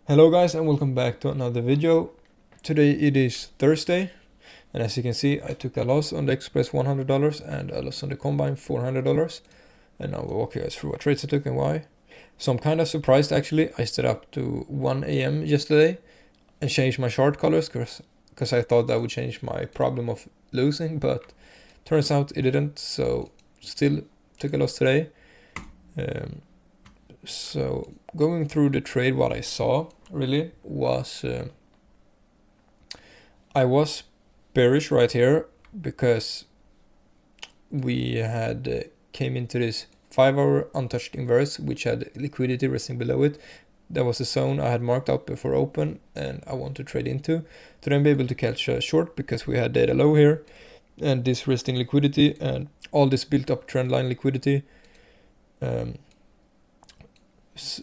Hello guys and welcome back to another video. Today it is Thursday and as you can see I took a loss on the Express $100 and a loss on the Combine $400, and now we'll walk you guys through what trades I took and why. So I'm kind of surprised actually. I stayed up to 1 a.m. yesterday and changed my chart colors because I thought that would change my problem of losing, but turns out it didn't, so still took a loss today. So going through the trade, what I saw really was I was bearish right here because we had came into this 5-hour untouched inverse which had liquidity resting below it. That was a zone I had marked out before open and I want to trade into to then be able to catch a short because we had data low here and this resting liquidity and all this built up trendline liquidity.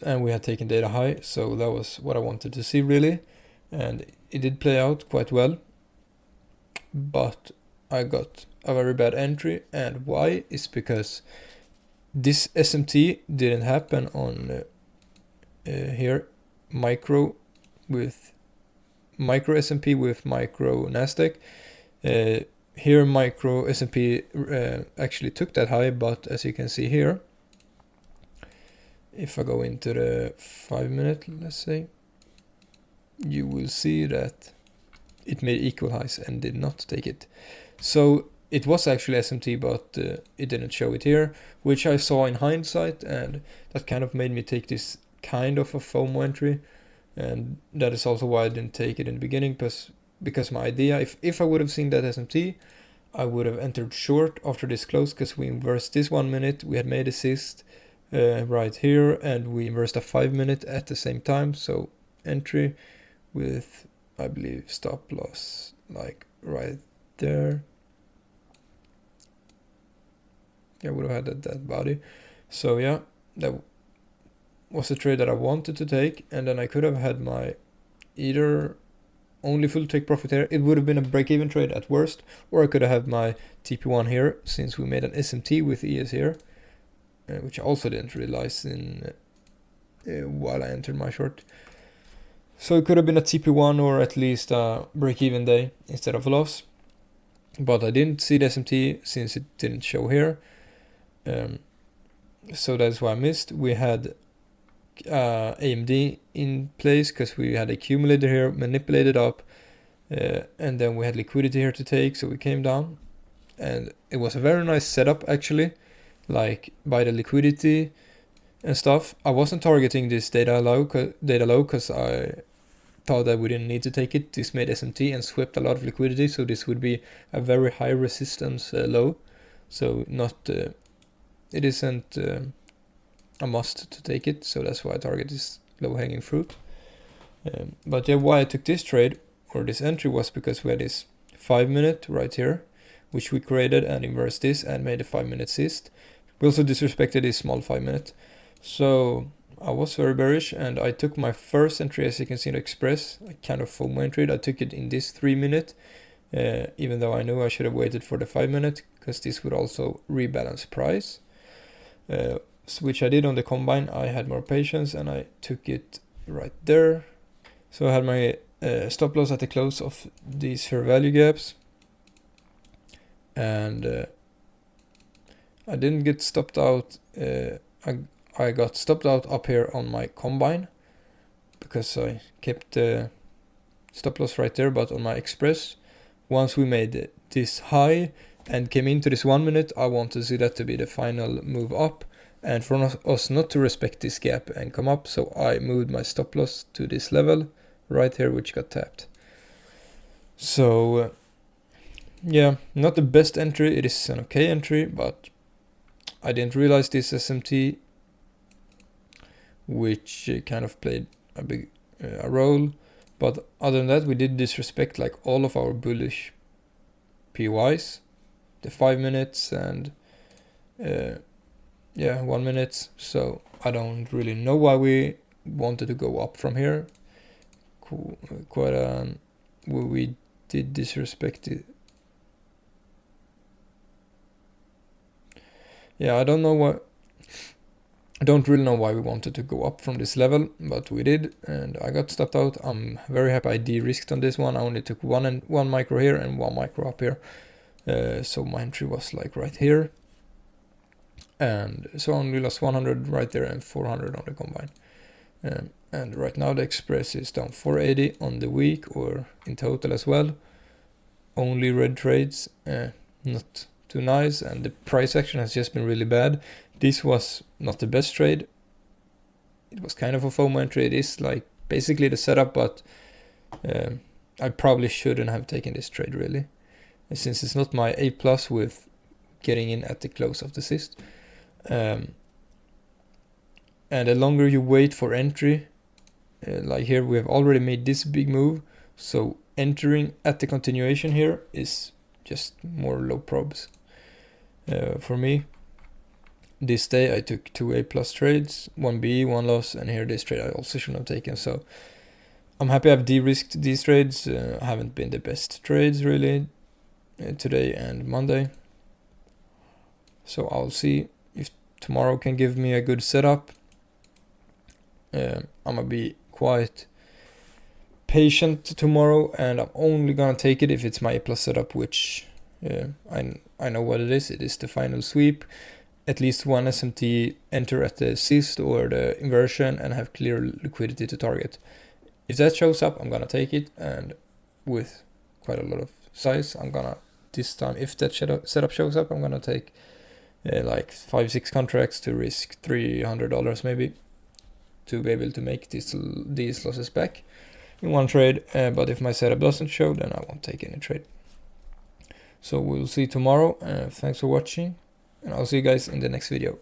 And we had taken data high, so that was what I wanted to see really, and it did play out quite well, but I got a very bad entry. And why is because this SMT didn't happen on here micro with micro S&P with micro Nasdaq. Here micro S&P actually took that high, but as you can see here, if I go into the 5-minute, let's say, you will see that it made equal highs and did not take it. So it was actually SMT, but it didn't show it here, which I saw in hindsight, and that kind of made me take this kind of a FOMO entry. And that is also why I didn't take it in the beginning, because my idea, if I would have seen that SMT, I would have entered short after this close, because we inversed this 1 minute, we had made assist right here, and we inversed a 5-minute at the same time. So entry with, I believe, stop loss like right there. I would have had that body. So yeah, that was a trade that I wanted to take, and then I could have had my either only full take profit here. It would have been a break-even trade at worst, or I could have had my TP1 here, since we made an SMT with ES here, which I also didn't realize in while I entered my short. So it could have been a TP1 or at least a break-even day instead of a loss. But I didn't see the SMT since it didn't show here. So that's why I missed. We had AMD in place because we had accumulated here, manipulated up, and then we had liquidity here to take, so we came down. And it was a very nice setup actually, like by the liquidity and stuff. I wasn't targeting this data low because I thought that we didn't need to take it. This made SMT and swept a lot of liquidity, so this would be a very high resistance low. So not it isn't a must to take it, so that's why I target this low hanging fruit. But yeah, why I took this trade or this entry was because we had this 5-minute right here, which we created and inversed this and made a 5-minute cyst. We also disrespected this small 5-minute. So I was very bearish, and I took my first entry, as you can see in the Express, a kind of FOMO entry. I took it in this 3-minute, even though I knew I should have waited for the 5-minute, because this would also rebalance price, which I did on the Combine. I had more patience and I took it right there. So I had my stop loss at the close of these fair value gaps, and I didn't get stopped out. I got stopped out up here on my Combine because I kept the stop loss right there, but on my Express, once we made this high and came into this 1-minute, I want to see that to be the final move up, and for us not to respect this gap and come up, so I moved my stop loss to this level right here, which got tapped. So yeah, not the best entry. It is an okay entry, but I didn't realize this SMT, which kind of played a big role. But other than that, we did disrespect like all of our bullish PYs, the 5 minutes and 1 minute. So I don't really know why we wanted to go up from here. We did disrespect it. Yeah, I don't know what. I don't really know why we wanted to go up from this level, but we did, and I got stopped out. I'm very happy I de-risked on this one. I only took one micro here and 1 micro up here. So my entry was like right here. And so I only lost 100 right there and 400 on the combine. And right now the express is down 480 on the week, or in total as well. Only red trades, not too nice, and the price action has just been really bad. This was not the best trade. It was kind of a FOMO entry. It is like basically the setup, but I probably shouldn't have taken this trade really, since it's not my A+ with getting in at the close of the cyst. And the longer you wait for entry, like here we have already made this big move, so entering at the continuation here is just more low probs. For me, this day I took 2 A+ trades, 1 B, 1 loss, and here this trade I also shouldn't have taken. So I'm happy I've de-risked these trades. Haven't been the best trades really today and Monday. So I'll see if tomorrow can give me a good setup. I'm gonna be quite patient tomorrow, and I'm only gonna take it if it's my A+ setup, which I know what it is. It is the final sweep, at least one SMT, enter at the cyst or the inversion, and have clear liquidity to target. If that shows up, I'm gonna take it, and with quite a lot of size, I'm gonna this time, if that setup shows up, I'm gonna take like 5-6 contracts to risk $300 maybe, to be able to make these losses back in one trade. But if my setup doesn't show, then I won't take any trade. So we'll see tomorrow. Thanks for watching, and I'll see you guys in the next video.